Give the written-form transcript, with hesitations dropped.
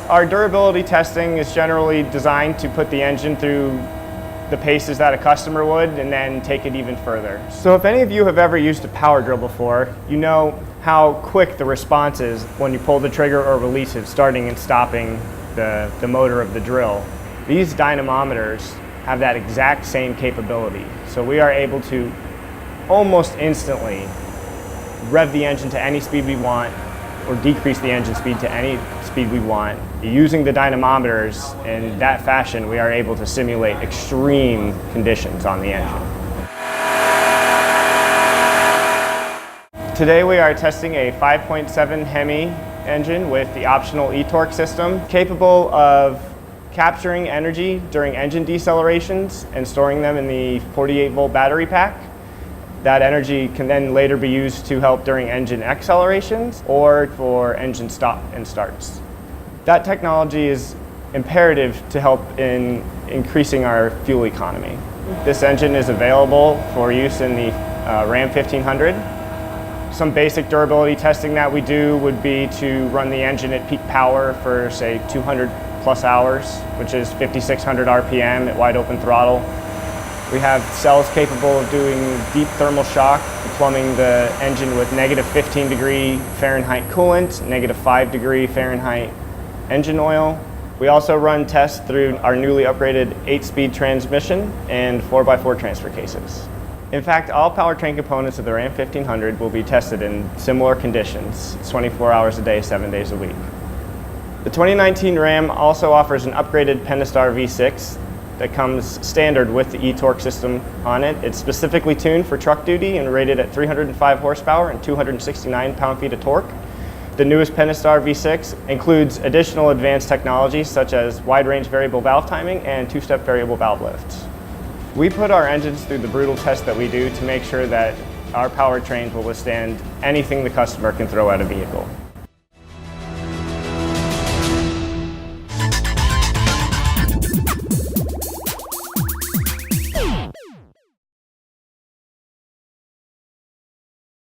Our durability testing is generally designed to put the engine through the paces that a customer would and then take it even further. So if any of you have ever used a power drill before, you know how quick the response is when you pull the trigger or release it, starting and stopping the motor of the drill. These dynamometers have that exact same capability. So we are able to almost instantly rev the engine to any speed we want or decrease the engine speed to any speed we want. Using the dynamometers in that fashion, we are able to simulate extreme conditions on the engine. Today we are testing a 5.7 Hemi engine with the optional e-torque system, capable of capturing energy during engine decelerations and storing them in the 48-volt battery pack. That energy can then later be used to help during engine accelerations or for engine stop and starts. That technology is imperative to help in increasing our fuel economy. This engine is available for use in the Ram 1500. Some basic durability testing that we do would be to run the engine at peak power for, say, 200 plus hours, which is 5,600 RPM at wide open throttle. We have cells capable of doing deep thermal shock, plumbing the engine with negative 15 degree Fahrenheit coolant, negative 5 degree Fahrenheit engine oil. We also run tests through our newly upgraded 8-speed transmission and 4x4 transfer cases. In fact, all powertrain components of the Ram 1500 will be tested in similar conditions, 24 hours a day, 7 days a week. The 2019 Ram also offers an upgraded Pentastar V6 that comes standard with the e-torque system on it. It's specifically tuned for truck duty and rated at 305 horsepower and 269 pound-feet of torque. The newest Pentastar V6 includes additional advanced technologies such as wide-range variable valve timing and two-step variable valve lifts. We put our engines through the brutal test that we do to make sure that our powertrains will withstand anything the customer can throw at a vehicle.